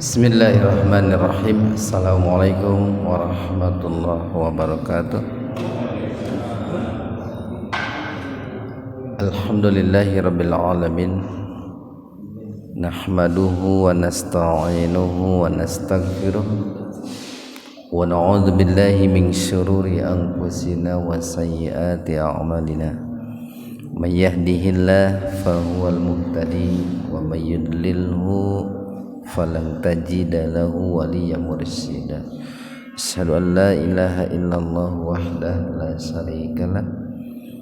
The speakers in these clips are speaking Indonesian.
Bismillahirrahmanirrahim. Assalamualaikum warahmatullahi wabarakatuh. Alhamdulillahi rabbil alamin. Nahmaduhu wa nasta'inuhu wa nastaghfiruh wa na'udzu billahi min syururi anfusina wa sayyiati a'malina. May yahdihillahu fahuwal muhtadi wa may yudlilhu falan tajida lahu waliyyan mursyida. Asyhadu an la ilaha illallah wahdahu la syarikalah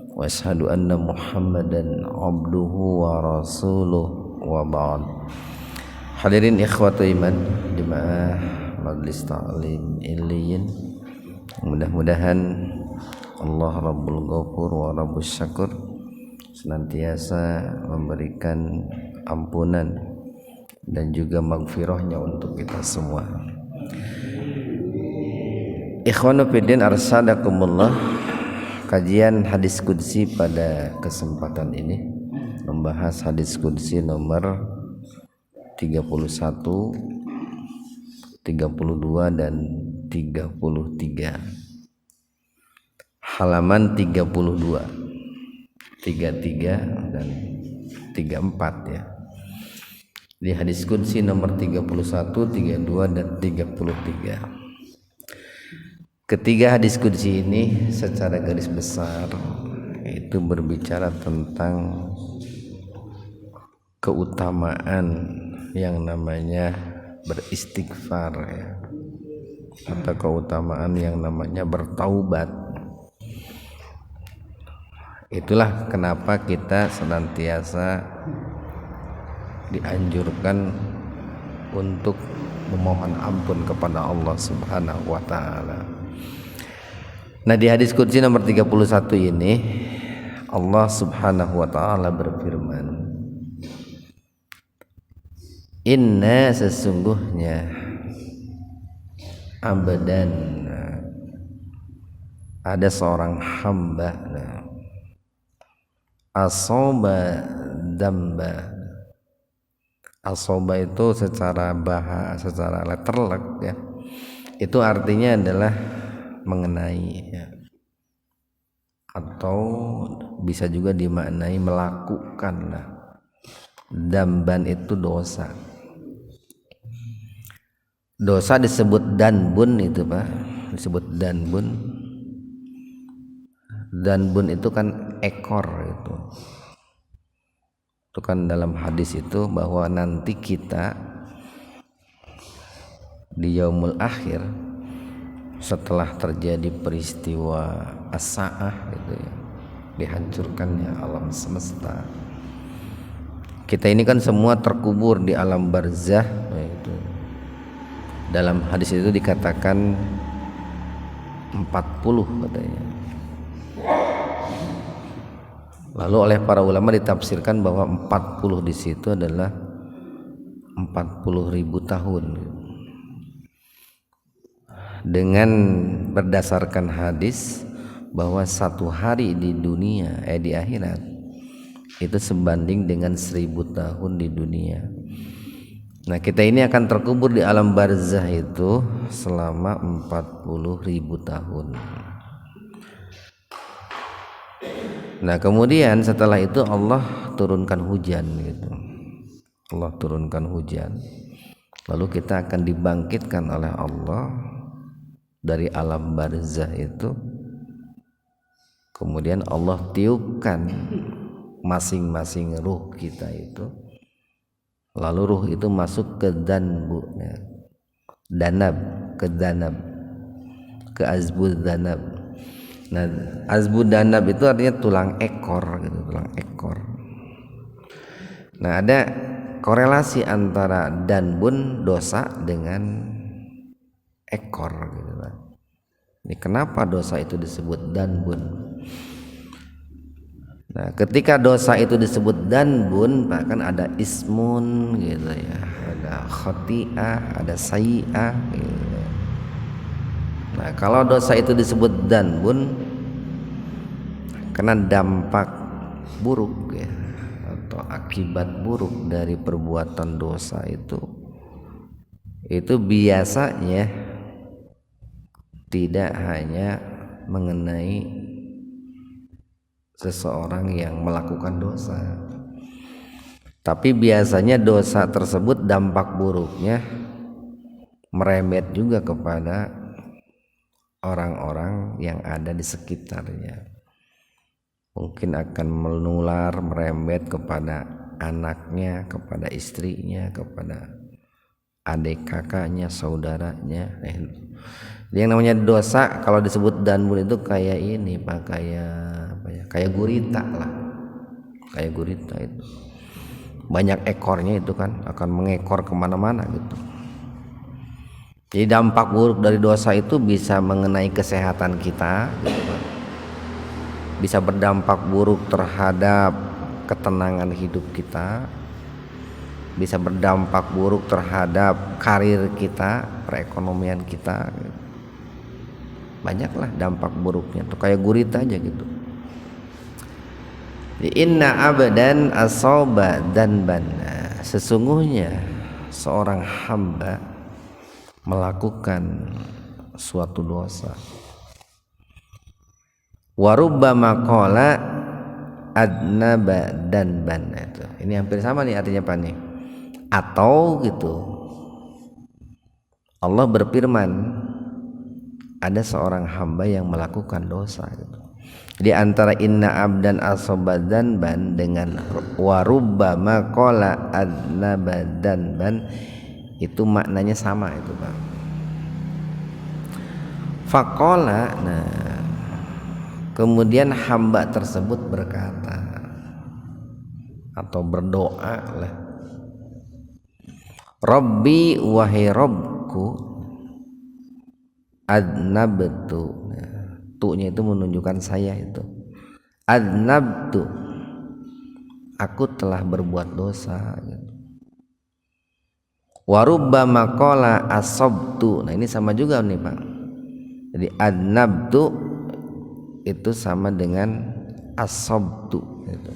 wa asyhadu anna Muhammadan abduhu wa rasuluh wa ba'd. Hadirin ikhwatu iman jemaah Majlis Ta'lim Illiyin, mudah-mudahan Allah Rabbul Ghafur wa Rabbus Syakur senantiasa memberikan ampunan dan juga maghfirahnya untuk kita semua. Ikhwanu fiddin arsadakumullah. Kajian hadis qudsi pada kesempatan ini membahas hadis qudsi nomor 31, 32 dan 33. Halaman 32, 33 dan 34 ya. Di hadis qudsi nomor 31, 32 dan 33. Ketiga hadis qudsi ini secara garis besar itu berbicara tentang keutamaan yang namanya beristighfar ya, atau keutamaan yang namanya bertaubat. Itulah kenapa kita senantiasa dianjurkan untuk memohon ampun kepada Allah Subhanahu wa taala. Nah, di hadis qudsi nomor 31 ini Allah Subhanahu wa taala berfirman, "Inna sesungguhnya abadan ada seorang hamba asoba damba." Asoba itu secara bahasa, secara letterlek ya, itu artinya adalah mengenai ya, atau bisa juga dimaknai melakukan lah. Damban itu dosa. Dosa disebut danbun itu Pak, disebut danbun. Danbun itu kan ekor itu. Itu kan dalam hadis itu bahwa nanti kita di yaumul akhir setelah terjadi peristiwa as-sa'ah gitu ya, dihancurkannya alam semesta, kita ini kan semua terkubur di alam barzah yaitu. Dalam hadis itu dikatakan 40 katanya. Lalu oleh para ulama ditafsirkan bahwa 40 di situ adalah 40.000 tahun. Dengan berdasarkan hadis bahwa satu hari di dunia di akhirat itu sebanding dengan 1000 tahun di dunia. Nah, kita ini akan terkubur di alam barzah itu selama 40.000 tahun. Nah, kemudian setelah itu Allah turunkan hujan gitu. Allah turunkan hujan. Lalu kita akan dibangkitkan oleh Allah dari alam barzah itu. Kemudian Allah tiupkan masing-masing ruh kita itu. Lalu ruh itu masuk ke danbu, danab, ke danab, ke azbud danab. Nah, azbud danab itu artinya tulang ekor gitu, tulang ekor. Nah, ada korelasi antara danbun dosa dengan ekor gitu kan. Ini kenapa dosa itu disebut danbun? Nah, ketika dosa itu disebut danbun, bahkan ada ismun gitu ya, ada khoti'ah, ada sayi'ah gitu. Nah, kalau dosa itu disebut danbun karena dampak buruk ya, atau akibat buruk dari perbuatan dosa itu itu biasanya tidak hanya mengenai seseorang yang melakukan dosa, tapi biasanya dosa tersebut dampak buruknya merembet juga kepada orang-orang yang ada di sekitarnya. Mungkin akan menular, merembet kepada anaknya, kepada istrinya, kepada adik kakaknya, saudaranya. Yang namanya dosa kalau disebut danbun itu kayak ini Pak, kayak gurita lah. Kayak gurita itu banyak ekornya, itu kan akan mengekor kemana-mana gitu. Jadi dampak buruk dari dosa itu bisa mengenai kesehatan kita gitu kan. Bisa berdampak buruk terhadap ketenangan hidup kita, bisa berdampak buruk terhadap karir kita, perekonomian kita. Banyaklah dampak buruknya tuh, kayak gurita aja gitu. Inna abdan asaba danban, sesungguhnya seorang hamba melakukan suatu dosa. Warubbama qala adnaba danban, itu ini hampir sama nih artinya Pak nih. Atau gitu, Allah berfirman ada seorang hamba yang melakukan dosa gitu. Jadi antara inna abdan asaba danban dengan warubbama qala adnaba danban itu maknanya sama itu Pak. Faqala, nah kemudian hamba tersebut berkata atau berdoa lah, Rabbi wahai Rabbku, adnabtu, tu-nya itu menunjukkan saya itu, adnabtu, aku telah berbuat dosa gitu. Warubbama qala asabtu, nah ini sama juga nih Pak. Jadi adnabtu itu sama dengan asabtu gitu.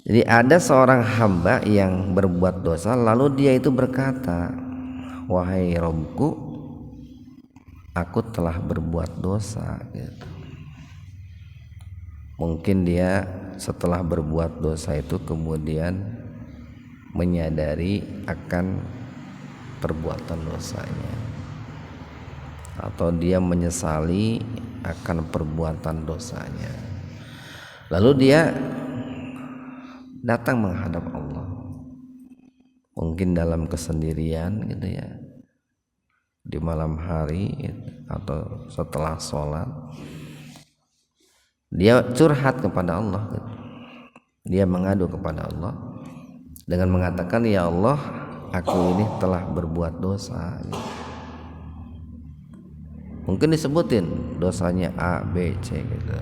Jadi ada seorang hamba yang berbuat dosa, lalu dia itu berkata, wahai Rabbku, aku telah berbuat dosa gitu. Mungkin dia setelah berbuat dosa itu kemudian menyadari akan perbuatan dosanya, atau dia menyesali akan perbuatan dosanya, lalu dia datang menghadap Allah, mungkin dalam kesendirian gitu ya, di malam hari atau setelah sholat, dia curhat kepada Allah gitu. Dia mengadu kepada Allah dengan mengatakan, ya Allah, aku ini telah berbuat dosa gitu. Mungkin disebutin dosanya A, B, C gitu.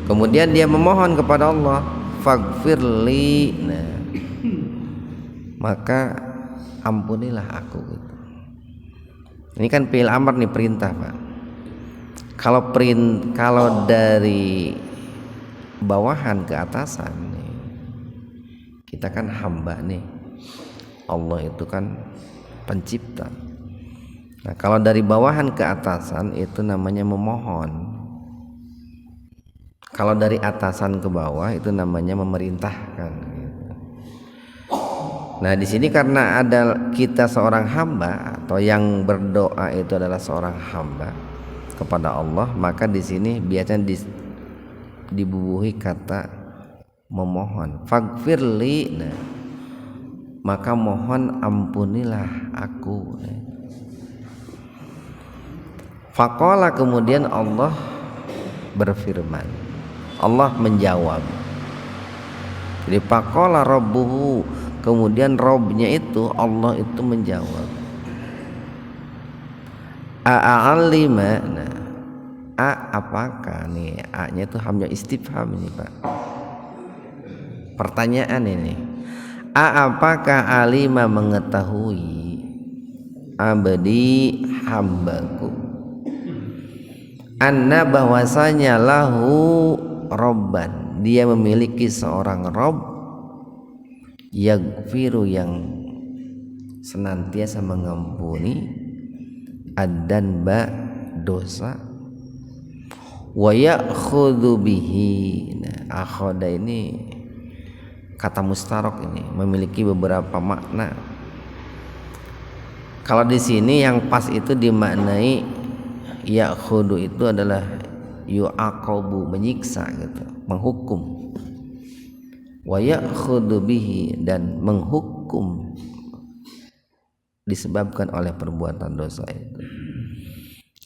Kemudian dia memohon kepada Allah, faghfirli, nah, maka ampunilah aku gitu. Ini kan fi'il amr nih, perintah Pak. Kalau dari bawahan ke atasan nih, kita kan hamba nih, Allah itu kan pencipta. Nah kalau dari bawahan ke atasan itu namanya memohon. Kalau dari atasan ke bawah itu namanya memerintahkan gitu. Nah di sini karena ada kita seorang hamba, atau yang berdoa itu adalah seorang hamba kepada Allah, maka di sini biasanya dibubuhi kata memohon, faghfirli, nah, maka mohon ampunilah aku. Faqala, kemudian Allah berfirman, Allah menjawab. Jadi faqala rabbuhu, kemudian Rabbnya itu Allah itu menjawab, a'alima, nah, apakah nih, A-nya itu hamzah istifham ini Pak, pertanyaan ini. Apakah alima mengetahui abdi hambaku, anna bahwasanya lahu robban, dia memiliki seorang rob, yaghfiru yang senantiasa mengampuni ad-danba dosa, wa ya'khudhu bihi. Nah, akhadha ini kata mustarok, ini memiliki beberapa makna. Kalau di sini yang pas itu dimaknai ya'khudhu itu adalah yu'aqabu, menyiksa gitu, menghukum. Wa ya'khudhu bihi, dan menghukum disebabkan oleh perbuatan dosa itu.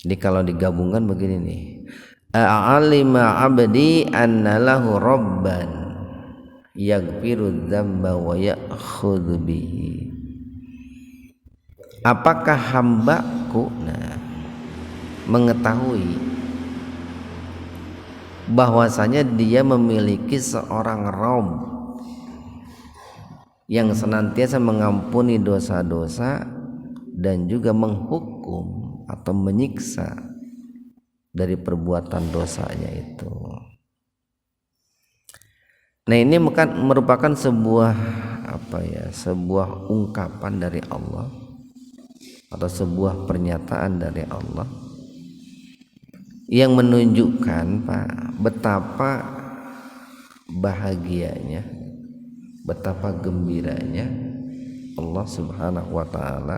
Jadi kalau digabungkan begini nih, a'alima abdi anna lahu rabban yaghfiru dzamba wa ya'khudhu bihi. Apakah hambaku mengetahui bahwasanya dia memiliki seorang Rabb yang senantiasa mengampuni dosa-dosa dan juga menghukum atau menyiksa dari perbuatan dosanya itu. Nah, ini merupakan sebuah sebuah ungkapan dari Allah atau sebuah pernyataan dari Allah yang menunjukkan betapa bahagianya, betapa gembiranya Allah Subhanahu wa taala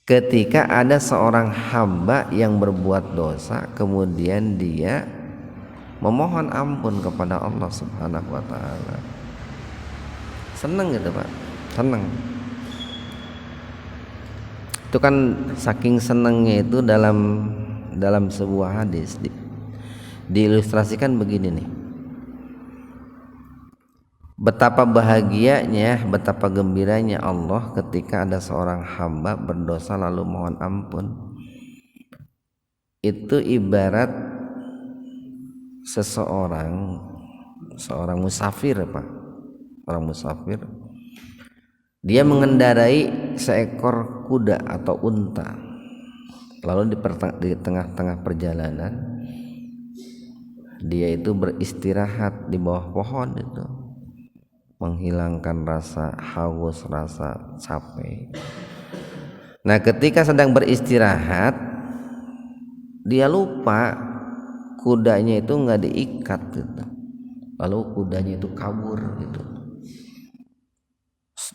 ketika ada seorang hamba yang berbuat dosa kemudian dia memohon ampun kepada Allah Subhanahu wa taala. Senang gitu, Pak. Senang. Itu kan saking senangnya itu dalam sebuah hadis diilustrasikan begini nih. Betapa bahagianya, betapa gembiranya Allah ketika ada seorang hamba berdosa lalu mohon ampun. Itu ibarat seorang musafir, Pak. Orang musafir, dia mengendarai seekor kuda atau unta. Lalu di tengah-tengah perjalanan dia itu beristirahat di bawah pohon itu, menghilangkan rasa haus, rasa capek. Nah, ketika sedang beristirahat dia lupa kudanya itu nggak diikat gitu. Lalu kudanya itu kabur gitu,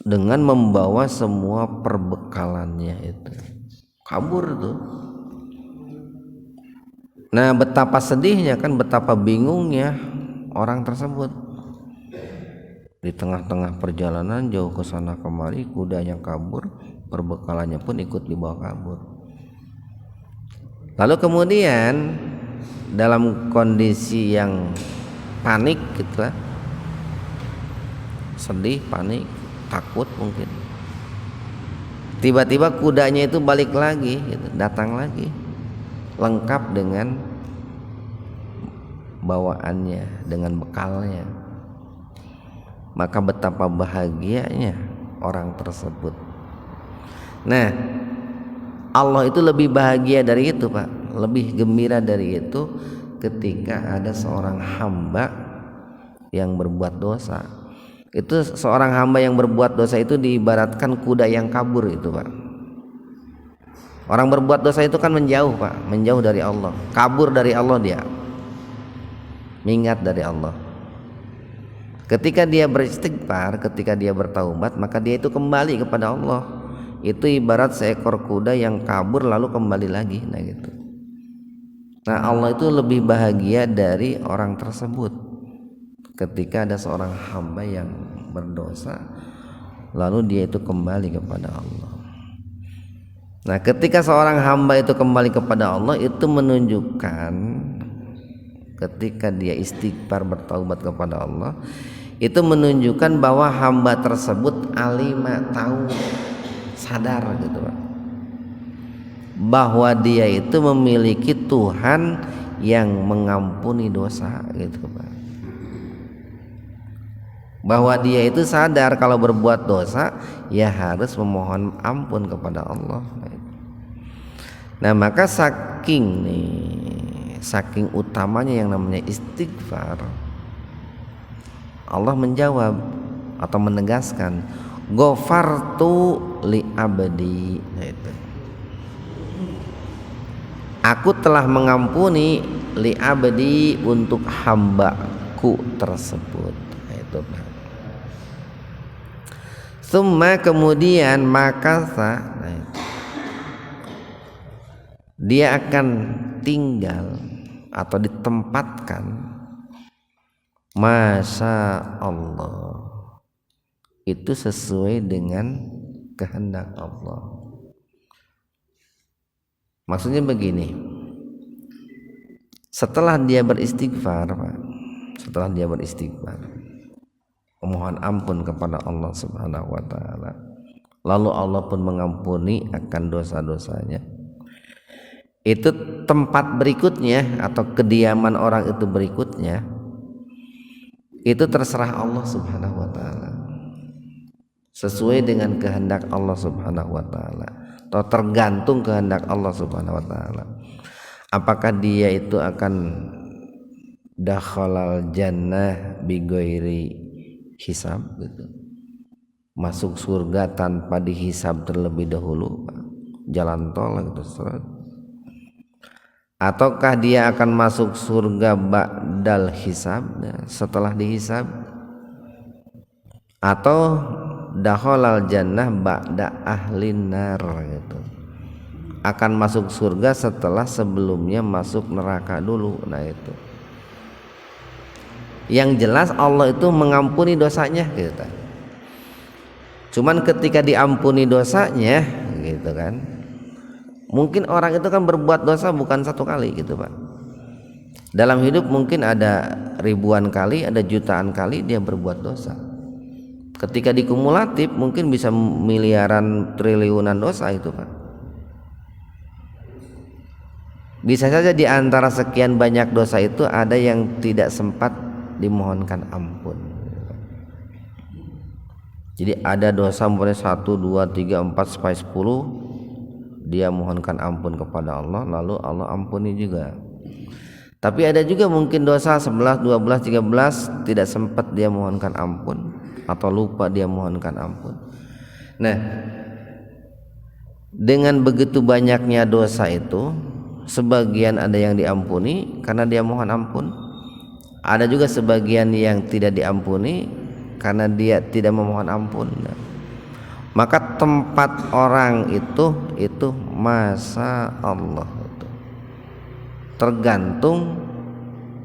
dengan membawa semua perbekalannya itu. Kabur tuh. Nah, betapa sedihnya kan, betapa bingungnya orang tersebut. Di tengah-tengah perjalanan jauh ke sana kemari, kudanya kabur, perbekalannya pun ikut dibawa kabur. Lalu kemudian dalam kondisi yang panik gitu lah, sedih, panik, takut mungkin, tiba-tiba kudanya itu balik lagi gitu, datang lagi lengkap dengan bawaannya, dengan bekalnya. Maka betapa bahagianya orang tersebut. Nah, Allah itu lebih bahagia dari itu, Pak, lebih gembira dari itu ketika ada seorang hamba yang berbuat dosa. Itu seorang hamba yang berbuat dosa itu diibaratkan kuda yang kabur itu, Pak. Orang berbuat dosa itu kan menjauh, Pak, menjauh dari Allah, kabur dari Allah, dia mengingat dari Allah. Ketika dia beristighfar, ketika dia bertaubat, maka dia itu kembali kepada Allah. Itu ibarat seekor kuda yang kabur lalu kembali lagi, nah gitu. Nah, Allah itu lebih bahagia dari orang tersebut ketika ada seorang hamba yang berdosa lalu dia itu kembali kepada Allah. Nah, ketika seorang hamba itu kembali kepada Allah, itu menunjukkan ketika dia istighfar, bertaubat kepada Allah, itu menunjukkan bahwa hamba tersebut alima, tahu, sadar gitu, Pak, bahwa dia itu memiliki Tuhan yang mengampuni dosa gitu, Pak. Bahwa dia itu sadar kalau berbuat dosa ya harus memohon ampun kepada Allah. Nah, maka saking utamanya yang namanya istighfar, Allah menjawab atau menegaskan ghafartu li abdi, itu aku telah mengampuni li abdi untuk hambaku tersebut, itu summa kemudian makasa, dia akan tinggal atau ditempatkan masya Allah, itu sesuai dengan kehendak Allah. Maksudnya begini, setelah dia beristighfar, setelah dia beristighfar memohon ampun kepada Allah Subhanahu wa taala, lalu Allah pun mengampuni akan dosa-dosanya, itu tempat berikutnya atau kediaman orang itu berikutnya itu terserah Allah Subhanahu wa taala, sesuai dengan kehendak Allah Subhanahu wa taala, atau tergantung kehendak Allah Subhanahu wa taala. Apakah dia itu akan dakhalal jannah bi ghairi hisab, gitu, masuk surga tanpa dihisab terlebih dahulu, jalan tol gitu, ataukah dia akan masuk surga ba'dal hisab, setelah dihisab, atau dakhalal jannah ba'da ahlin nar, gitu, akan masuk surga setelah sebelumnya masuk neraka dulu. Nah itu yang jelas Allah itu mengampuni dosanya, gitu. Cuman ketika diampuni dosanya, gitu kan, mungkin orang itu kan berbuat dosa bukan satu kali, gitu Pak. Dalam hidup mungkin ada ribuan kali, ada jutaan kali dia berbuat dosa. Ketika dikumulatif mungkin bisa miliaran triliunan dosa itu Pak. Bisa saja di antara sekian banyak dosa itu ada yang tidak sempat dimohonkan ampun. Jadi ada dosa umpamanya 1, 2, 3, 4 sampai 10 dia mohonkan ampun kepada Allah, lalu Allah ampuni juga. Tapi ada juga mungkin dosa 11, 12, 13 tidak sempat dia mohonkan ampun atau lupa dia mohonkan ampun. Nah, dengan begitu banyaknya dosa itu, sebagian ada yang diampuni karena dia mohon ampun, ada juga sebagian yang tidak diampuni karena dia tidak memohon ampun. Maka tempat orang itu masya Allah, itu tergantung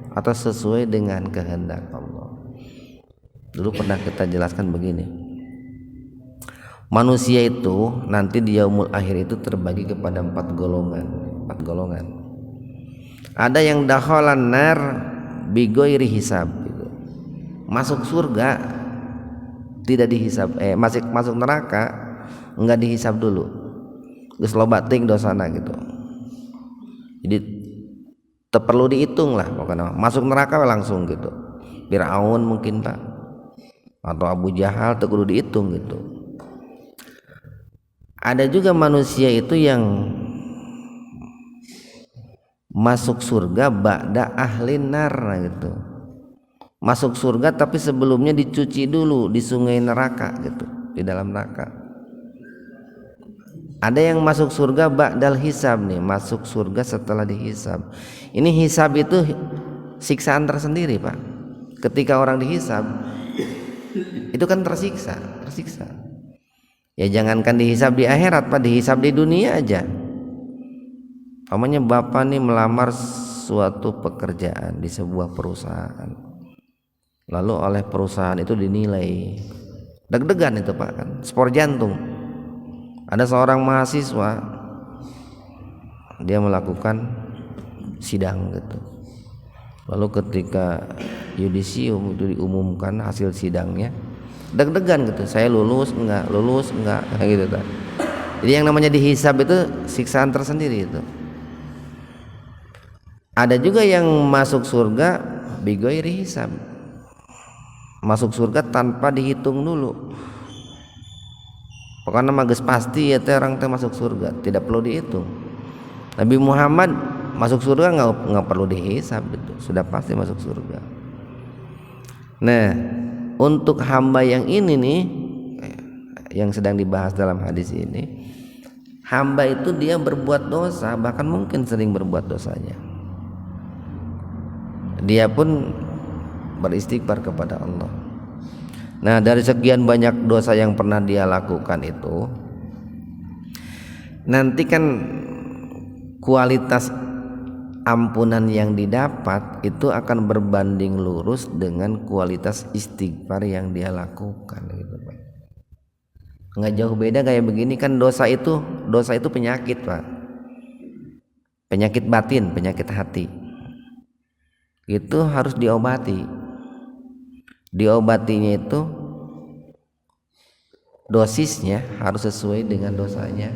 atau sesuai dengan kehendak Allah. Dulu pernah kita jelaskan begini, manusia itu nanti di yaumul akhir itu terbagi kepada 4 golongan. Ada yang dakhalan nar bi ghairi hisab, gitu, masuk surga tidak dihisab, masuk neraka enggak dihisab dulu, geus loba ting dosana, gitu. Jadi perlu dihitung lah pokoknya, masuk neraka langsung, gitu. Firaun mungkin Pak, atau Abu Jahal teu kudu dihitung, gitu. Ada juga manusia itu yang masuk surga ba'da ahlin nar, gitu, masuk surga tapi sebelumnya dicuci dulu di sungai neraka, gitu, di dalam neraka. Ada yang masuk surga ba'dal hisab nih, masuk surga setelah dihisab. Ini hisab itu siksaan tersendiri Pak. Ketika orang dihisab itu kan tersiksa. Ya jangankan dihisab di akhirat Pak, dihisab di dunia aja. Pamannya bapak nih melamar suatu pekerjaan di sebuah perusahaan, lalu oleh perusahaan itu dinilai, deg-degan itu Pak, kan spor jantung. Ada seorang mahasiswa, dia melakukan sidang, gitu, lalu ketika yudisium itu diumumkan hasil sidangnya, deg-degan, gitu, saya lulus enggak gitu kan. Jadi yang namanya dihisab itu siksaan tersendiri itu. Ada juga yang masuk surga bi ghairi hisab, masuk surga tanpa dihitung dulu. Pokoknya mah geus pasti ya teh orang teh masuk surga, tidak perlu dihitung. Nabi Muhammad masuk surga nggak perlu dihisab, itu sudah pasti masuk surga. Nah, untuk hamba yang ini nih, yang sedang dibahas dalam hadis ini, hamba itu dia berbuat dosa, bahkan mungkin sering berbuat dosanya, dia pun beristighfar kepada Allah. Nah, dari sekian banyak dosa yang pernah dia lakukan itu, nanti kan kualitas ampunan yang didapat itu akan berbanding lurus dengan kualitas istighfar yang dia lakukan gitu, Pak. Nggak jauh beda kayak begini kan, dosa itu penyakit, Pak. Penyakit batin, penyakit hati. Itu harus diobati. Diobatinya itu dosisnya harus sesuai dengan dosanya.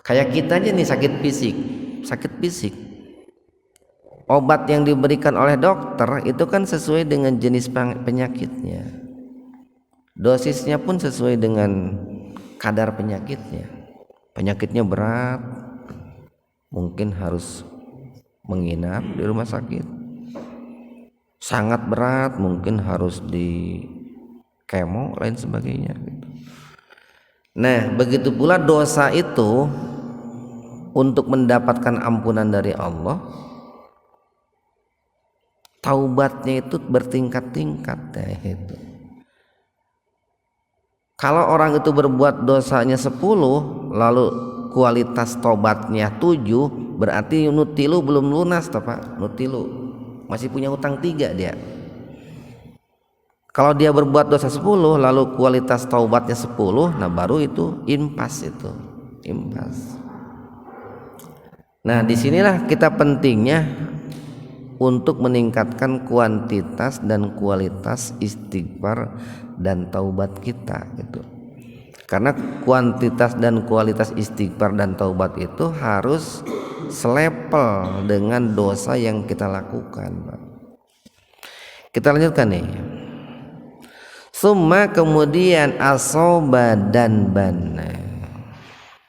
Kayak kita aja nih sakit fisik, obat yang diberikan oleh dokter itu kan sesuai dengan jenis penyakitnya, dosisnya pun sesuai dengan kadar penyakitnya berat, mungkin harus menginap di rumah sakit. Sangat berat, mungkin harus di kemo lain sebagainya gitu. Nah, begitu pula dosa itu untuk mendapatkan ampunan dari Allah, taubatnya itu bertingkat-tingkat ya, itu. Kalau orang itu berbuat dosanya 10 lalu kualitas taubatnya 7, berarti nutilu belum lunas toh, Pak. Nutilu masih punya hutang 3 dia. Kalau dia berbuat dosa 10 lalu kualitas taubatnya 10, nah baru itu impas. Nah, disinilah kita pentingnya untuk meningkatkan kuantitas dan kualitas istighfar dan taubat kita gitu. Karena kuantitas dan kualitas istighfar dan taubat itu harus selevel dengan dosa yang kita lakukan, Pak. Kita lanjutkan nih. Summa kemudian asoba dan bana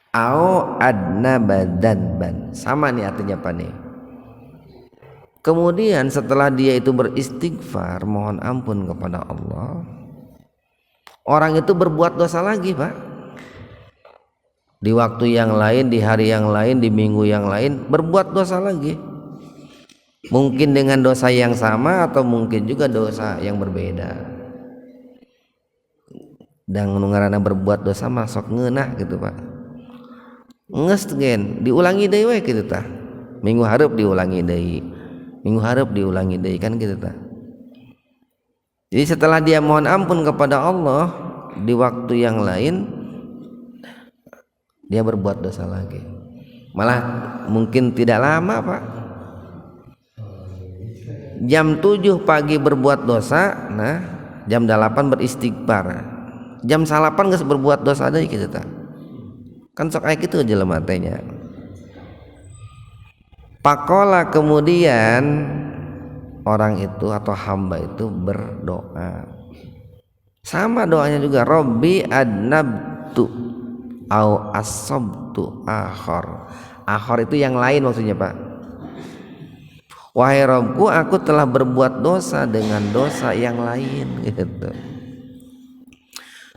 au adnaba dan ban. Sama nih artinya apa nih? Kemudian setelah dia itu beristighfar, mohon ampun kepada Allah, orang itu berbuat dosa lagi, Pak. Di waktu yang lain, di hari yang lain, di minggu yang lain berbuat dosa lagi. Mungkin dengan dosa yang sama atau mungkin juga dosa yang berbeda. Dan ngarana berbuat dosa masuk ngeunah gitu, Pak. Nges gen diulangi deui we kitu tah. Minggu hareup diulangi deui. Minggu hareup diulangi deui kan gitu tah. Jadi setelah dia mohon ampun kepada Allah di waktu yang lain, dia berbuat dosa lagi. Malah mungkin tidak lama, Pak. Jam 7 pagi berbuat dosa, nah jam 8 beristighfar. Jam 8 geus berbuat dosa deui kitu tah. Kan sok aya kitu jelema teh nya. Pakola kemudian orang itu atau hamba itu berdoa. Sama doanya juga, Robbi adnabtu au asobtu akhor. Akhor itu yang lain maksudnya, Pak. Wahai Rabbku, aku telah berbuat dosa dengan dosa yang lain gitu.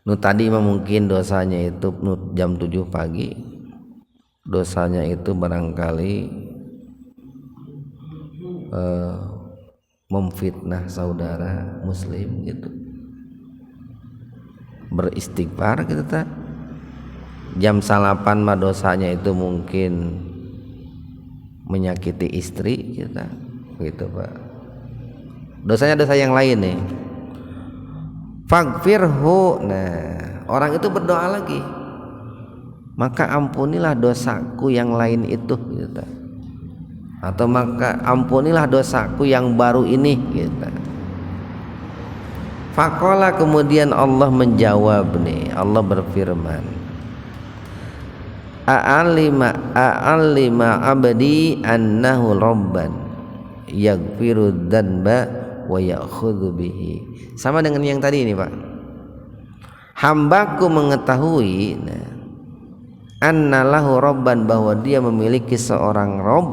Nu tadi mungkin dosanya itu jam 7 pagi. Dosanya itu barangkali memfitnah saudara muslim gitu. Beristighfar gitu ta. Jam 8 mah dosanya itu mungkin menyakiti istri kita gitu, Pak. Dosanya dosa yang lain nih. Faghfirhu. Nah, orang itu berdoa lagi, maka ampunilah dosaku yang lain itu gitu. Atau maka ampunilah dosaku yang baru ini gitu. Faqala kemudian Allah menjawab nih, Allah berfirman, A'alima abdi annahu rabban yaghfiru dzanba wa ya'khudhu bihi. Sama dengan yang tadi ini, Pak. Hambaku mengetahui anna lahu rabban, bahwa dia memiliki seorang Rabb,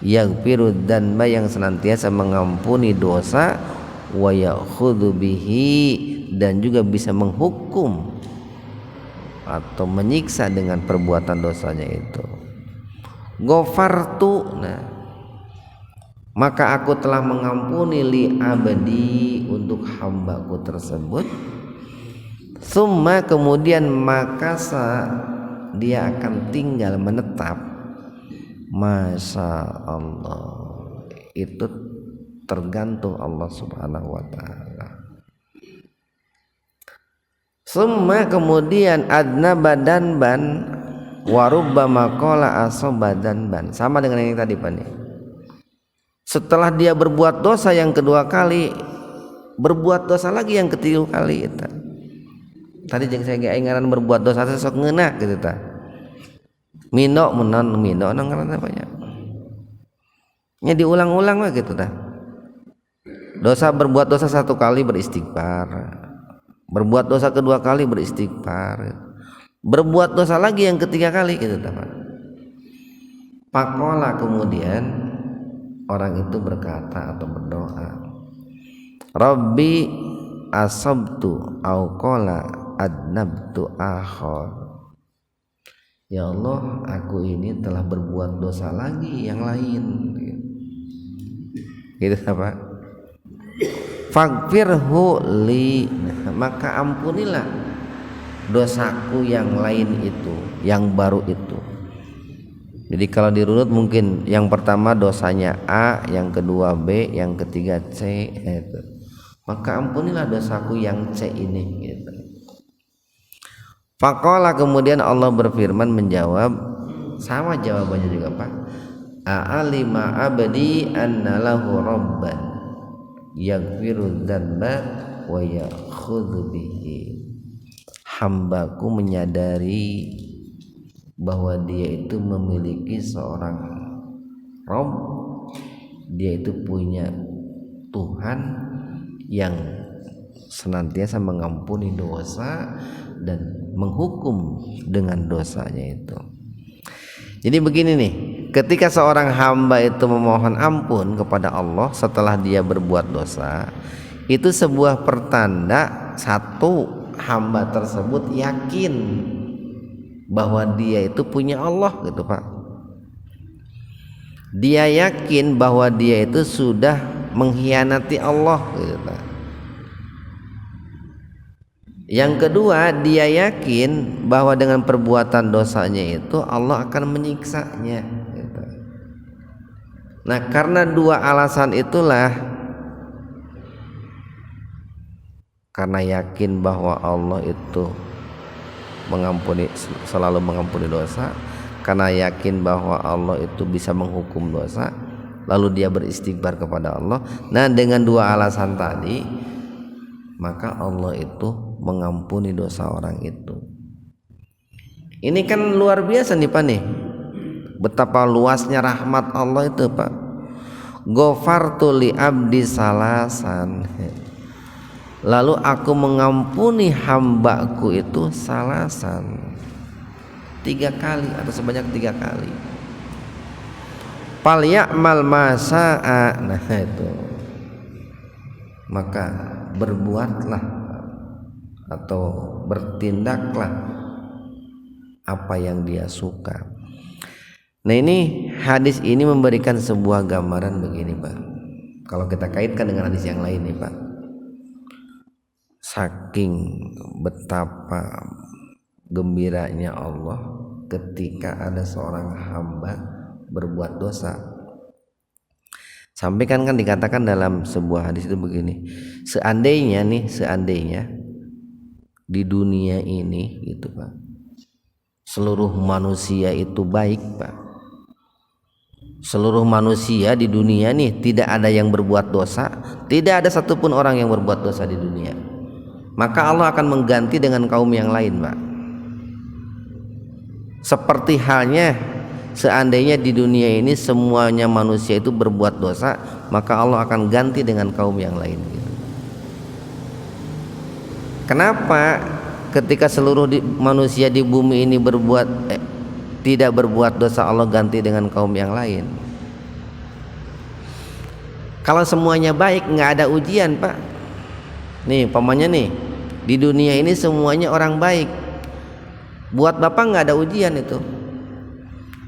yaghfiru dzanba yang senantiasa mengampuni dosa, wa ya'khudhu bihi, dan juga bisa menghukum atau menyiksa dengan perbuatan dosanya itu. Ghafartu, nah maka aku telah mengampuni li abdi, untuk hambaku tersebut. Summa, kemudian makasa, dia akan tinggal menetap. Masya Allah, itu tergantung Allah Subhanahu wa ta'ala. Summa, kemudian adna badan ban warubbama qala asobadan ban, sama dengan yang tadi Pak nih. Setelah dia berbuat dosa yang kedua kali, berbuat dosa lagi yang ketiga kali itu. Tadi jeung saya ge ngaran berbuat dosa sok ngeuna gitu tah. Mino nang ngaran apa nya? Nya diulang-ulang mah gitu tah. Berbuat dosa satu kali beristighfar. Berbuat dosa kedua kali beristighfar. Berbuat dosa lagi yang ketiga kali gitu tah. Pakola, kemudian orang itu berkata atau berdoa, Rabbi asabtu au qala adnabtu akhar. Ya Allah, aku ini telah berbuat dosa lagi yang lain. Gitu apa? Faghfirhu li, maka ampunilah dosaku yang lain itu, yang baru itu. Jadi kalau dirunut mungkin yang pertama dosanya A, yang kedua B, yang ketiga C, itu. Maka ampunilah dosaku yang C ini gitu. Faqala, kemudian Allah berfirman menjawab, sama jawabannya juga Pak. A'alima abdi anna lahu rabban yaghfiru dzanba wa ya'khudhu bihi. Hambaku menyadari bahwa dia itu memiliki seorang Rabb, dia itu punya Tuhan yang senantiasa mengampuni dosa dan menghukum dengan dosanya itu. Jadi begini nih, ketika seorang hamba itu memohon ampun kepada Allah setelah dia berbuat dosa, itu sebuah pertanda, satu, hamba tersebut yakin bahwa dia itu punya Allah gitu Pak. Dia yakin bahwa dia itu sudah mengkhianati Allah gitu Pak. Yang kedua, dia yakin bahwa dengan perbuatan dosanya itu Allah akan menyiksanya gitu. Nah, karena dua alasan itulah, karena yakin bahwa Allah itu selalu mengampuni dosa, karena yakin bahwa Allah itu bisa menghukum dosa, lalu dia beristighfar kepada Allah. Nah, dengan dua alasan tadi, maka Allah itu mengampuni dosa orang itu. Ini kan luar biasa nih Pak nih, betapa luasnya rahmat Allah itu Pak. Ghafartu li abdi salasan, lalu aku mengampuni hambaku itu salasan, 3 kali atau sebanyak 3 kali. Fal ya'mal masa'a, nah itu, maka berbuatlah atau bertindaklah apa yang dia suka. Nah, ini hadis ini memberikan sebuah gambaran begini Pak. Kalau kita kaitkan dengan hadis yang lain nih Pak, saking betapa gembiranya Allah ketika ada seorang hamba berbuat dosa. Sampai kan dikatakan dalam sebuah hadis itu begini, seandainya di dunia ini gitu Pak, seluruh manusia itu baik Pak, seluruh manusia di dunia nih tidak ada yang berbuat dosa, tidak ada satupun orang yang berbuat dosa di dunia, maka Allah akan mengganti dengan kaum yang lain Pak. Seperti halnya seandainya di dunia ini semuanya manusia itu berbuat dosa, maka Allah akan ganti dengan kaum yang lain gitu. Kenapa ketika seluruh manusia di bumi ini tidak berbuat dosa, Allah ganti dengan kaum yang lain? Kalau semuanya baik nggak ada ujian Pak. Nih pamannya nih, di dunia ini semuanya orang baik, buat Bapak nggak ada ujian itu.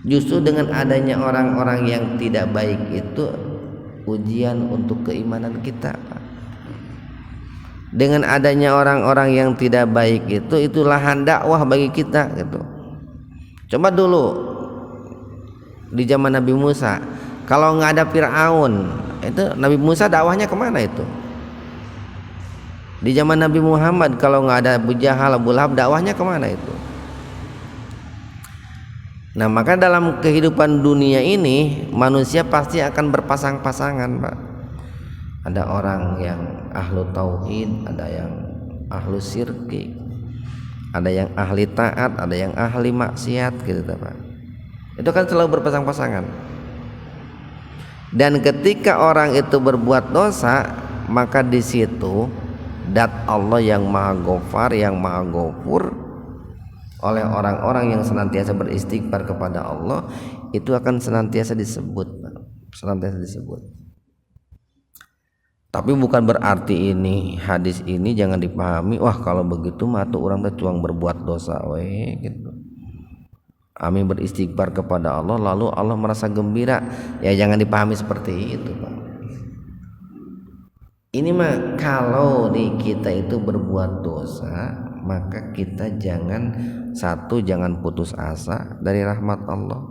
Justru dengan adanya orang-orang yang tidak baik itu ujian untuk keimanan kita Pak. Dengan adanya orang-orang yang tidak baik itu, itulah dakwah bagi kita gitu. Coba dulu di zaman Nabi Musa, kalau nggak ada Fir'aun, itu Nabi Musa dakwahnya kemana itu? Di zaman Nabi Muhammad, kalau nggak ada Abu Jahal, Abu Lahab, dakwahnya kemana itu? Nah maka dalam kehidupan dunia ini manusia pasti akan berpasang-pasangan Pak. Ada orang yang ahlu tauhid, ada yang ahlu syirki, ada yang ahli taat, ada yang ahli maksiat gitu Pak. Itu kan selalu berpasang-pasangan. Dan ketika orang itu berbuat dosa, maka di situ dat Allah yang maha ghafar, yang maha ghafur, oleh orang-orang yang senantiasa beristighfar kepada Allah, itu akan senantiasa disebut, senantiasa disebut. Tapi bukan berarti ini hadis ini jangan dipahami, wah kalau begitu mah tuh orang teh cuang berbuat dosa we gitu. Amin beristighfar kepada Allah lalu Allah merasa gembira. Ya jangan dipahami seperti itu Pak. Ini mah kalau nih kita itu berbuat dosa, maka kita jangan putus asa dari rahmat Allah.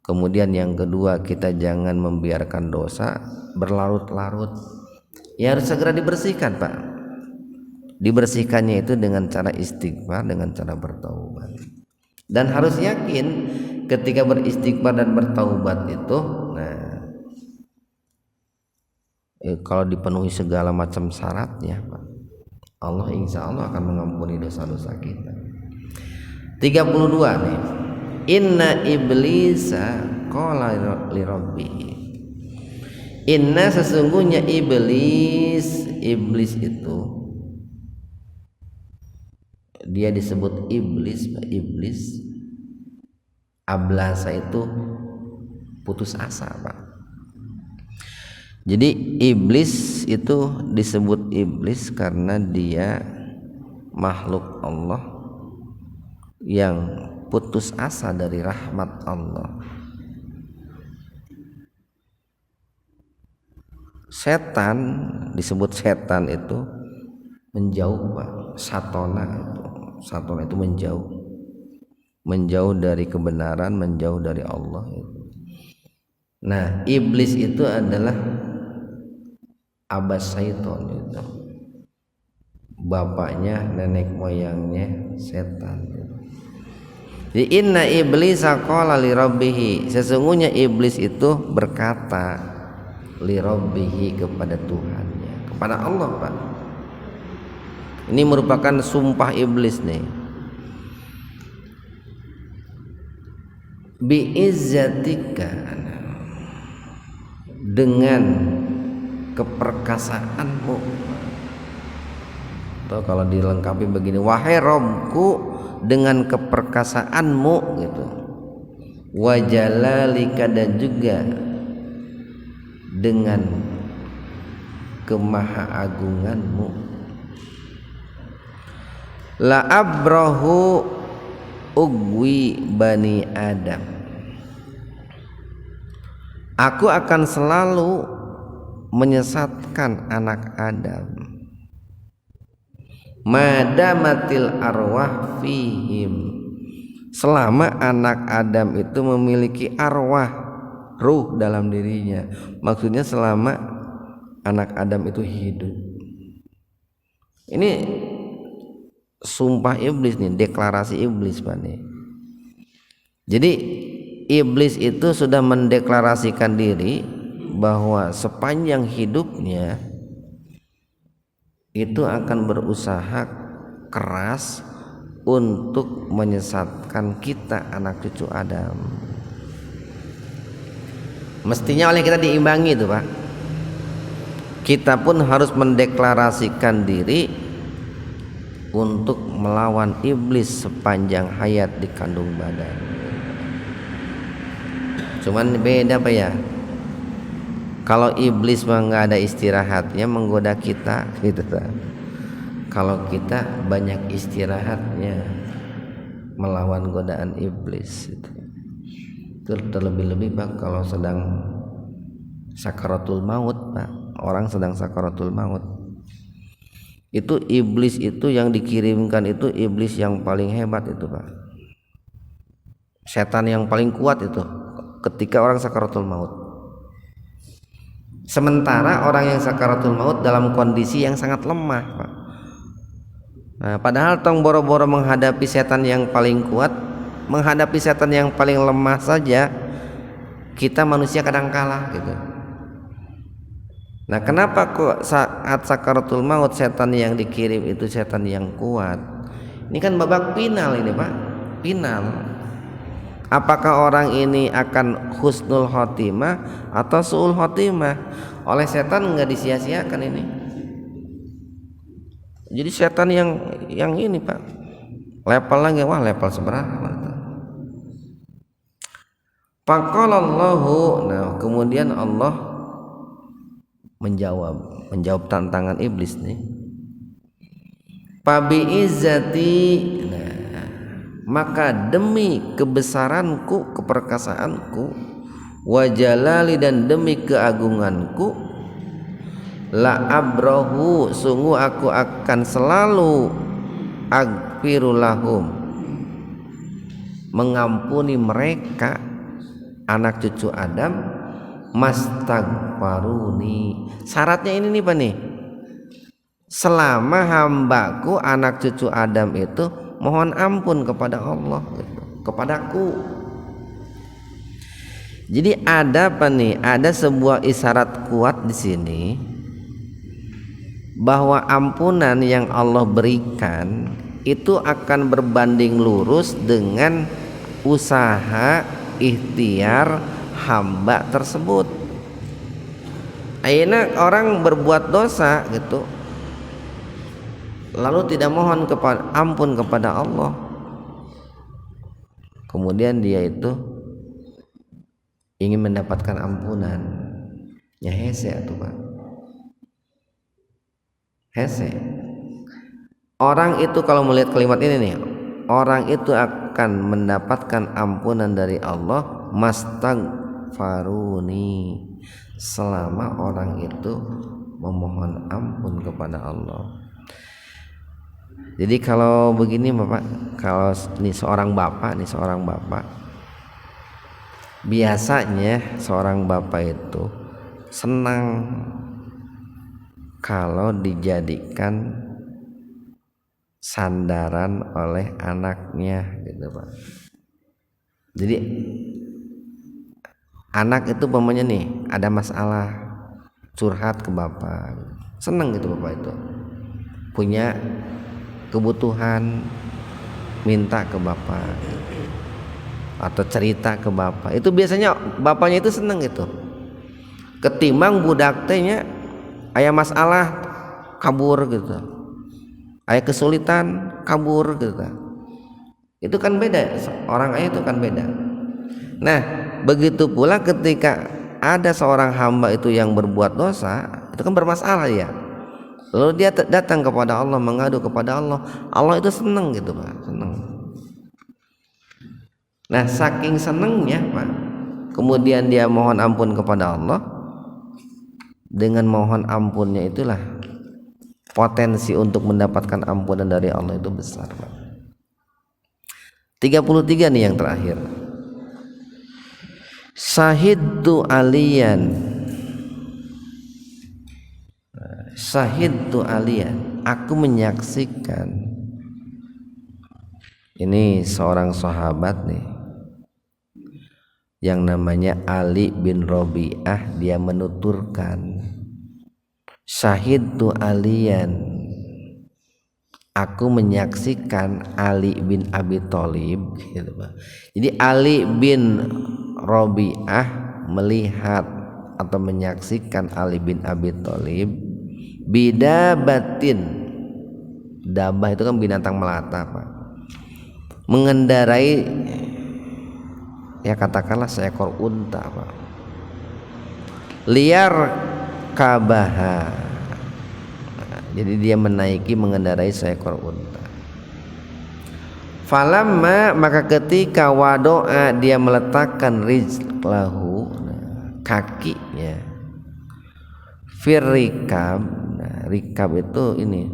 Kemudian yang kedua, kita jangan membiarkan dosa berlarut-larut. Ya harus segera dibersihkan Pak. Dibersihkannya itu dengan cara istighfar, dengan cara bertaubat. Dan harus yakin ketika beristighfar dan bertaubat itu, nah kalau dipenuhi segala macam syaratnya Pak, Allah insya Allah akan mengampuni dosa-dosa kita. 32 nih. Inna iblisa qala li rabbih. Inna sesungguhnya iblis itu dia disebut iblis, iblis ablasa itu putus asa Pak. Jadi iblis itu disebut iblis karena dia makhluk Allah yang putus asa dari rahmat Allah. Setan disebut setan itu menjauh Pak. Satona itu menjauh dari kebenaran, menjauh dari Allah itu. Nah iblis itu adalah abas syaiton itu, bapaknya nenek moyangnya setan. Jadi inna iblisa qala li rabbih, sesungguhnya iblis itu berkata li rabbih kepada Tuhannya, kepada Allah Pak. Ini merupakan sumpah iblis nih. Bi izzatika, dengan keperkasaanmu. Atau kalau dilengkapi begini, wahai Rabbku dengan keperkasaanmu gitu. Wa jalalika, dan juga dengan kemahaagunganmu. La abrahu ugwi bani Adam, aku akan selalu menyesatkan anak Adam. Madamatil arwah fihim, selama anak Adam itu memiliki arwah, ruh dalam dirinya. Maksudnya selama anak Adam itu hidup. Ini sumpah iblis nih, deklarasi iblis Pak nih. Jadi iblis itu sudah mendeklarasikan diri bahwa sepanjang hidupnya itu akan berusaha keras untuk menyesatkan kita anak cucu Adam. Mestinya oleh kita diimbangi itu Pak. Kita pun harus mendeklarasikan diri untuk melawan iblis sepanjang hayat di kandung badan. Cuman beda Pak ya. Kalau iblis mah nggak ada istirahatnya menggoda kita gitu. Kalau kita banyak istirahatnya melawan godaan iblis itu terlebih-lebih Pak kalau sedang sakaratul maut Pak, orang sedang sakaratul maut itu iblis itu yang dikirimkan itu iblis yang paling hebat itu Pak, setan yang paling kuat itu ketika orang sakaratul maut. Sementara orang yang sakaratul maut dalam kondisi yang sangat lemah Pak. Nah, padahal tong boro-boro menghadapi setan yang paling kuat, menghadapi setan yang paling lemah saja kita manusia kadang kalah gitu. Nah, kenapa kok saat sakaratul maut setan yang dikirim itu setan yang kuat? Ini kan babak final ini Pak, final. Apakah orang ini akan husnul khotimah atau suul khotimah? Oleh setan nggak disia-siakan ini. Jadi setan yang ini Pak, level lagi, wah level seberapa? Faqalallahu, nah kemudian Allah menjawab tantangan iblis nih. Fabi izzati, nah maka demi kebesaranku, keperkasaanku, wa jalali dan demi keagunganku, la abrahu, sungguh aku akan selalu agfirulahum, mengampuni mereka anak cucu Adam, mastagfaruni. Syaratnya ini nih Pak nih, selama hambaku anak cucu Adam itu mohon ampun kepada Allah gitu, kepadaku. Jadi ada apa nih? Ada sebuah isyarat kuat di sini bahwa ampunan yang Allah berikan itu akan berbanding lurus dengan usaha ikhtiar hamba tersebut. Ayeuna orang berbuat dosa gitu, lalu tidak mohon ampun kepada Allah, kemudian dia itu ingin mendapatkan ampunan, ya hese atuh Pak, hese. Orang itu kalau melihat kalimat ini nih, orang itu akan mendapatkan ampunan dari Allah, mastagfaruni, selama orang itu memohon ampun kepada Allah. Jadi kalau begini Bapak, kalau ini seorang bapak biasanya seorang bapak itu senang kalau dijadikan sandaran oleh anaknya gitu Pak. Jadi anak itu umpamanya nih ada masalah, curhat ke bapak, seneng gitu bapak itu, punya kebutuhan minta ke bapak atau cerita ke bapak, itu biasanya bapaknya itu seneng gitu, ketimbang budak tehnya aya masalah kabur gitu, aya kesulitan kabur gitu. Itu kan beda, orang ayah itu kan beda. Nah begitu pula ketika ada seorang hamba itu yang berbuat dosa, itu kan bermasalah ya, lalu dia datang kepada Allah, mengadu kepada Allah, Allah itu seneng gitu Pak, seneng. Nah saking senengnya Pak, kemudian dia mohon ampun kepada Allah. Dengan mohon ampunnya itulah potensi untuk mendapatkan ampunan dari Allah itu besar Pak. 33 nih yang terakhir. Syahidtu aliyan, syahidtu aliyan, aku menyaksikan. Ini seorang sahabat nih yang namanya Ali bin Rabi'ah, dia menuturkan syahidtu aliyan, aku menyaksikan Ali bin Abi Thalib gitu Pak. Jadi Ali bin Rabi'ah melihat atau menyaksikan Ali bin Abi Thalib bidabatin, dabah itu kan binatang melata Pak, mengendarai ya katakanlah seekor unta Pak. liar kabaha. Jadi dia menaiki mengendarai seekor unta. Falamma, maka ketika wadoa, dia meletakkan rizlahu, kakinya, firrikab. Nah, rikab itu ini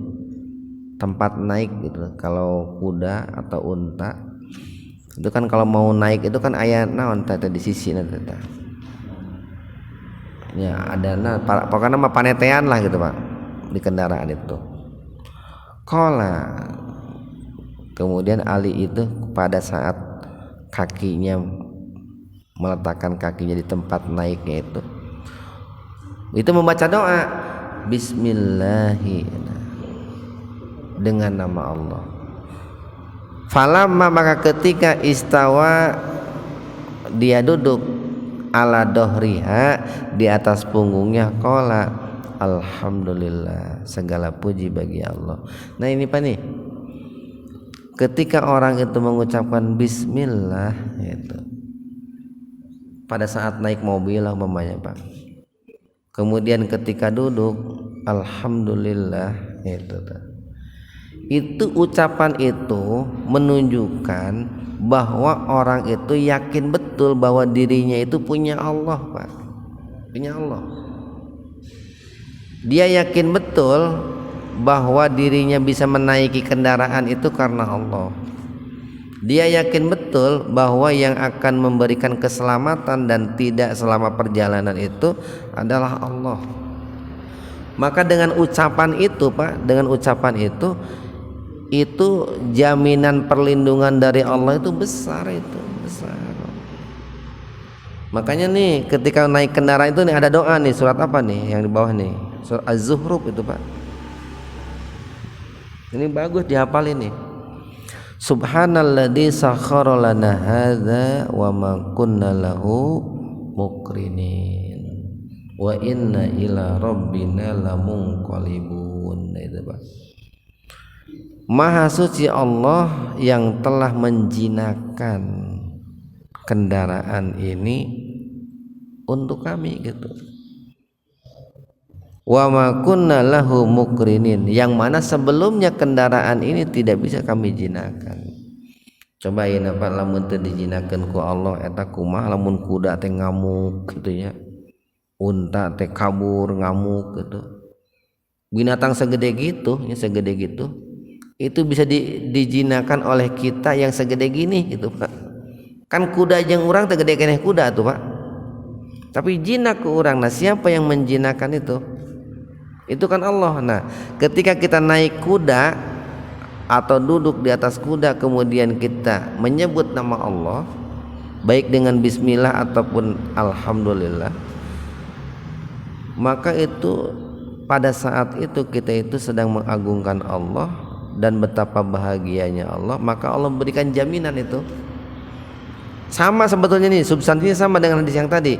tempat naik gitu. Kalau kuda atau unta itu kan kalau mau naik itu kan aya naon teh di sisi nanti. Ya ada pokoknya mah panetean lah gitu Pak di kendaraan itu. Qala, kemudian Ali itu pada saat kakinya meletakkan kakinya di tempat naiknya itu membaca doa Bismillahi, dengan nama Allah. Falamma, maka ketika istawa, dia duduk, ala dohriha, di atas punggungnya, qala alhamdulillah, segala puji bagi Allah. Nah ini Pak nih, ketika orang itu mengucapkan bismillah itu pada saat naik mobil lah umpamanya Pak, kemudian ketika duduk alhamdulillah itu ucapan itu menunjukkan bahwa orang itu yakin betul bahwa dirinya itu punya Allah Pak, punya Allah. Dia yakin betul bahwa dirinya bisa menaiki kendaraan itu karena Allah. Dia yakin betul bahwa yang akan memberikan keselamatan dan tidak selama perjalanan itu adalah Allah. Maka dengan ucapan itu Pak, dengan ucapan itu jaminan perlindungan dari Allah itu besar, itu besar. Makanya nih ketika naik kendaraan itu nih ada doa nih, surat apa nih yang di bawah nih, surat Az-Zukhruf itu Pak. Ini bagus dihafalin nih. Subhanalladzi sakhkhara lana hadza wa ma kunna lahu muqrinin wa inna ila rabbina lamunqalibun. Itu Pak. Maha suci Allah yang telah menjinakkan kendaraan ini untuk kami gitu. Wa ma kunna lahu muqrinin, yang mana sebelumnya kendaraan ini tidak bisa kami jinakkan. Coba ieu apa lamun teu dijinakeun ku Allah eta kumaha lamun kuda teh ngamuk gitu ya. Unta teh kabur ngamuk gitu. Binatang segede gitu, ya segede gitu. Itu bisa dijinakan oleh kita yang segede gini gitu Pak. Kan kuda jeung urang teh gede keneh kuda tuh Pak. Tapi jinak ke urang, nah siapa yang menjinakan itu? Itu kan Allah. Nah ketika kita naik kuda atau duduk di atas kuda kemudian kita menyebut nama Allah baik dengan bismillah ataupun alhamdulillah, maka itu pada saat itu kita itu sedang mengagungkan Allah dan betapa bahagianya Allah. Maka Allah berikan jaminan itu. Sama sebetulnya nih, substansinya sama dengan hadis yang tadi.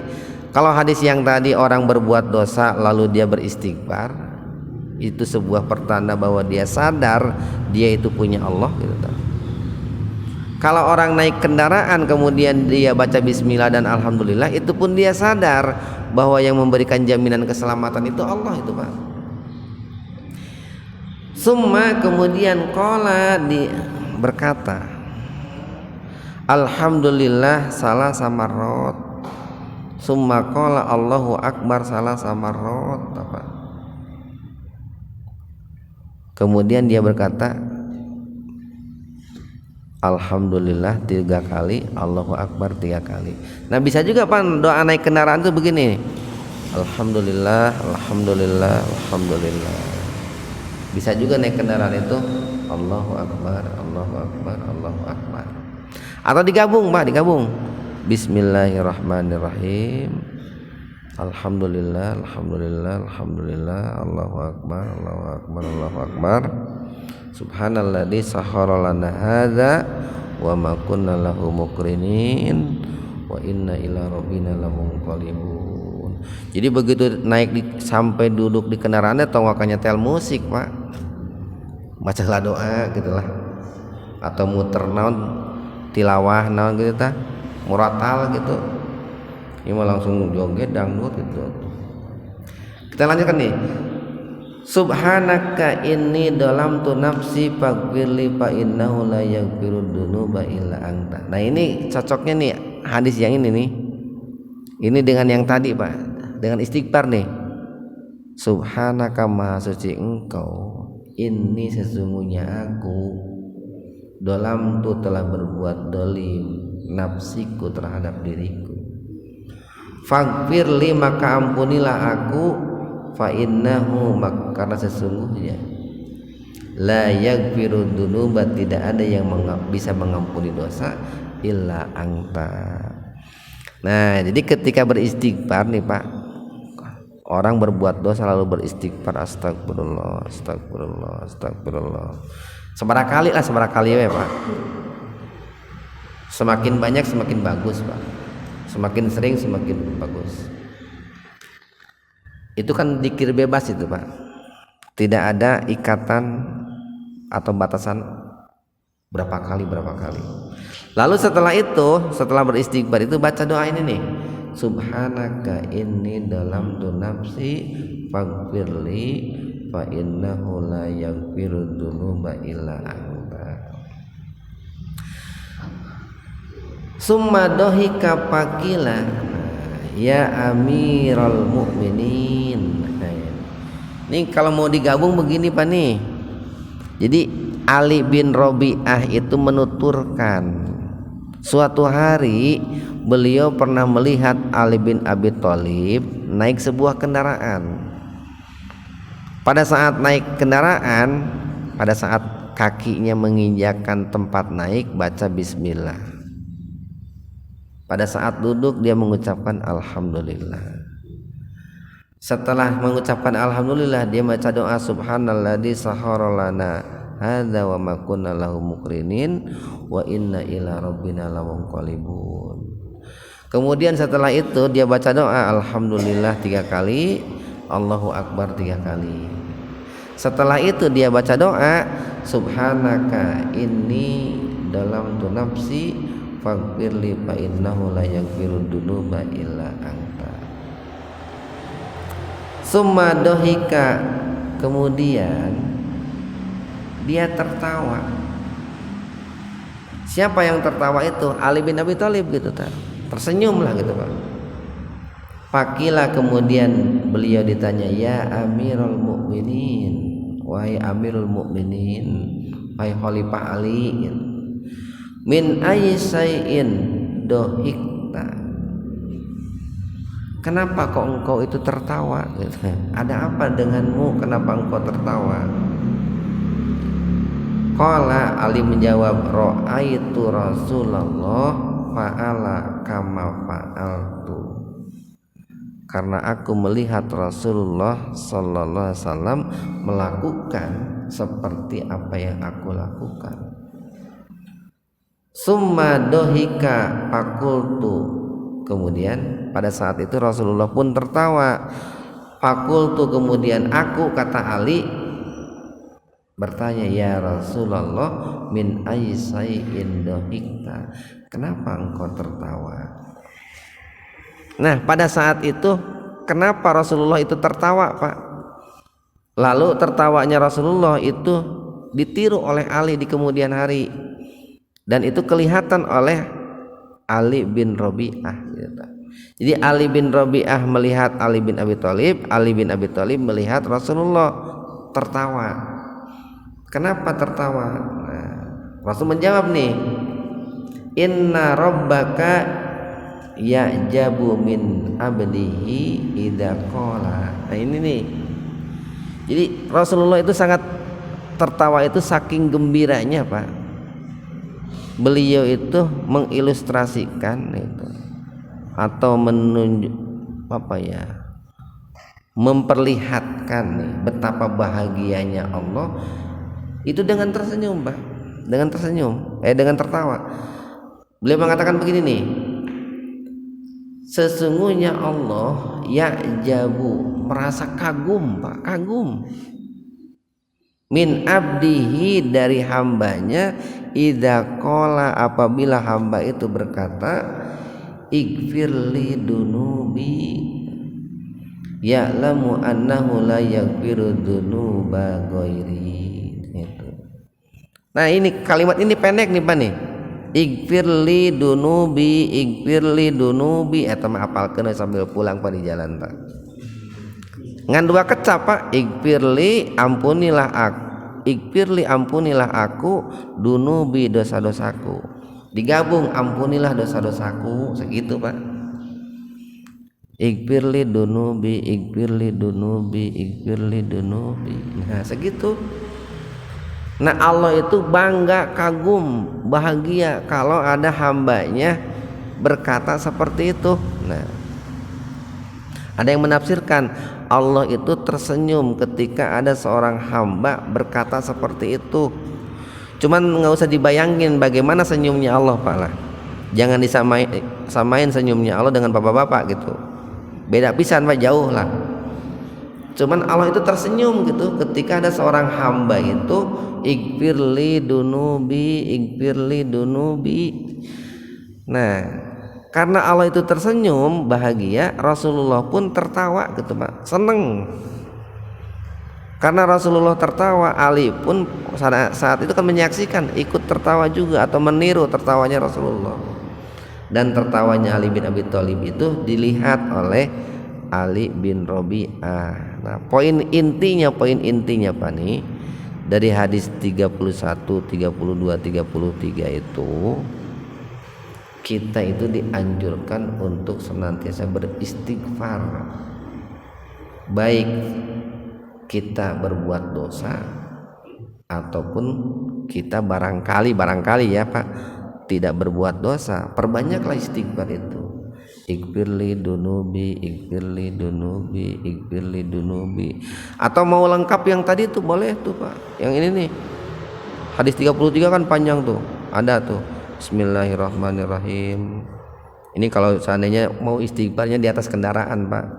Kalau hadis yang tadi orang berbuat dosa lalu dia beristighfar, itu sebuah pertanda bahwa dia sadar dia itu punya Allah gitu. Kalau orang naik kendaraan kemudian dia baca bismillah dan alhamdulillah, itu pun dia sadar bahwa yang memberikan jaminan keselamatan itu Allah itu Pak. Summa, kemudian qala, berkata alhamdulillah salah samarot. Summa qala Allahu akbar salah samarot. Kemudian dia berkata alhamdulillah 3 kali, Allahu akbar 3 kali. Nah bisa juga Pak doa naik kendaraan itu begini, alhamdulillah alhamdulillah alhamdulillah. Bisa juga naik kendaraan itu Allahu akbar Allahu akbar Allahu akbar. Atau digabung Pak, digabung bismillahirrahmanirrahim, alhamdulillah alhamdulillah alhamdulillah, Allahu akbar Allahu akbar Allahu akbar, subhanalladzi sakhkhara lana hadza wa ma kunna lahu muqrinin wa inna ila rabbina lamunqalibun. Jadi begitu naik sampai duduk di kendaraannya tonggokannya tel musik Pak, bacalah doa gitulah, atau muter naon tilawah naon gitu tah, muratal gitu. Ini mah langsung joget dangdut gitu. Kita lanjutkan nih. Subhanaka inni dalamtu nafsi faghfirli fa innahu la yaghfirud dzunuba illa anta. Nah, ini cocoknya nih hadis yang ini nih. Ini dengan yang tadi, Pak. Dengan istighfar nih. Subhanaka maha suci engkau, inni sesungguhnya aku dalamtu telah berbuat dolim nafsiku terhadap diriku. Faghfirli maka ampunilah aku, fa innahu karena sesungguhnya la yaghfirud dzunuba tidak ada yang bisa mengampuni dosa illa anta. Nah, jadi ketika beristighfar nih Pak, orang berbuat dosa lalu beristighfar astagfirullah astagfirullah astagfirullah seberapa kali ya Pak. Semakin banyak semakin bagus Pak, semakin sering semakin bagus. Itu kan dzikir bebas itu Pak, tidak ada ikatan atau batasan berapa kali. Lalu setelah itu, setelah beristighfar itu baca doa ini nih, subhanaka inni dalamtu nafsi faghfirli fa innahu la yaghfirud dzunuba illa anta. Summa dohika pakila ya amiral mu'minin. Ini kalau mau digabung begini Pak nih. Jadi Ali bin Robi'ah itu menuturkan suatu hari beliau pernah melihat Ali bin Abi Thalib naik sebuah kendaraan. Pada saat naik kendaraan, pada saat kakinya menginjakkan tempat naik baca bismillah. Pada saat duduk dia mengucapkan alhamdulillah. Setelah mengucapkan alhamdulillah dia baca doa subhanalladzi sahhara lana hadza wa ma kunna lahu muqrinin wa inna ila rabbina lamunqalibun. Kemudian setelah itu dia baca doa alhamdulillah 3 kali, Allahu akbar 3 kali. Setelah itu dia baca doa subhanaka inni dalamtu nafsi faghfirli fa innahu la yaghfirud dzunuba illa anta. Summa dohika, kemudian dia tertawa. Siapa yang tertawa itu? Ali bin Abi Thalib gitu kan. Tersenyum lah gitu Pak. Fakila kemudian beliau ditanya, ya Amirul Mukminin, wahai Amirul Mukminin, wahai Khalifah Ali, min ayyi syai'in dohikta. Kenapa kok engkau itu tertawa? Ada apa denganmu? Kenapa engkau tertawa? Qala Ali menjawab, ra'aitu Rasulullah fa'ala kama fa'altu. Karena aku melihat Rasulullah sallallahu alaihi wasallam melakukan seperti apa yang aku lakukan. Summa dohika fakultu. Kemudian pada saat itu Rasulullah pun tertawa. Fakultu, kemudian aku, kata Ali, bertanya, ya Rasulullah min ayyi syai'in dohikta. Kenapa engkau tertawa? Nah pada saat itu kenapa Rasulullah itu tertawa Pak? Lalu tertawanya Rasulullah itu ditiru oleh Ali di kemudian hari, dan itu kelihatan oleh Ali bin Robi'ah gitu. Jadi Ali bin Robi'ah melihat Ali bin Abi Thalib, Ali bin Abi Thalib melihat Rasulullah tertawa. Kenapa tertawa? Nah, Rasul menjawab nih, inna rabbaka ya'jabu min abdihi idza qala. Nah ini nih. Jadi Rasulullah itu sangat tertawa itu saking gembiranya Pak. Beliau itu mengilustrasikan itu atau menunjuk memperlihatkan nih betapa bahagianya Allah itu dengan tersenyum Pak, dengan tertawa. Beliau mengatakan begini nih, sesungguhnya Allah ya'jabu, merasa kagum Pak, kagum min abdihi, dari hambanya, idza qala, apabila hamba itu berkata, ighfirli dunubi, ya'lamu annahu la yaghfiru dzunuba ghairi. Itu. Nah, ini kalimat ini pendek nih Pak nih. Ighfirli dunubi eta mah apalkeun sambil pulang Pak di jalan Pak. Ngan dua kecap Pak, ighfirli ampunilah aku dunubi dosa-dosaku. Digabung ampunilah dosa-dosaku segitu Pak. Ighfirli dunubi. Nah segitu. Nah Allah itu bangga, kagum, bahagia kalau ada hambanya berkata seperti itu. Nah ada yang menafsirkan Allah itu tersenyum ketika ada seorang hamba berkata seperti itu. Cuman nggak usah dibayangin bagaimana senyumnya Allah Pak lah. Jangan samain senyumnya Allah dengan bapak-bapak gitu. Beda pisan Pak, jauh lah. Cuman Allah itu tersenyum gitu ketika ada seorang hamba itu ighfirli dunubi. Nah, karena Allah itu tersenyum bahagia, Rasulullah pun tertawa gitu Pak, seneng. Karena Rasulullah tertawa, Ali pun saat itu kan menyaksikan, ikut tertawa juga atau meniru tertawanya Rasulullah. Dan tertawanya Ali bin Abi Thalib itu dilihat oleh Ali bin Rabi'ah. Nah, poin intinya Pak nih dari hadis 31, 32, 33 itu kita itu dianjurkan untuk senantiasa beristighfar. Baik kita berbuat dosa ataupun kita barangkali ya Pak tidak berbuat dosa, perbanyaklah istighfar itu. Ighfirli dunubi. Atau mau lengkap yang tadi tuh boleh tuh Pak. Yang ini nih. Hadis 33 kan panjang tuh. Ada tuh. Bismillahirrahmanirrahim. Ini kalau seandainya mau istighfarnya di atas kendaraan Pak.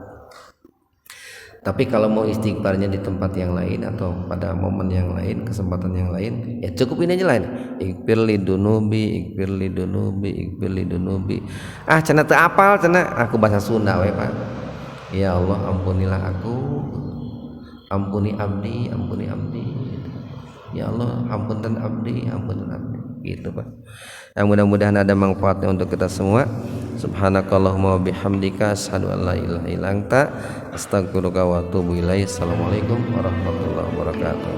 Tapi kalau mau istighfarnya di tempat yang lain atau pada momen yang lain, kesempatan yang lain, ya cukup ini aja lain. Ighfirli dunubi. Ah, cenah teu apal cenah, aku bahasa Sunda we Pak. Ya Allah, ampunilah aku. Ampuni abdi. Ya Allah, ampunten abdi. Gitu Pak. Yang mudah-mudahan ada manfaatnya untuk kita semua. Subhanakallahumma wa bihamdika asyhadu an la ilaha illa anta astaghfiruka wa atubu ilaik. Assalamualaikum warahmatullahi wabarakatuh.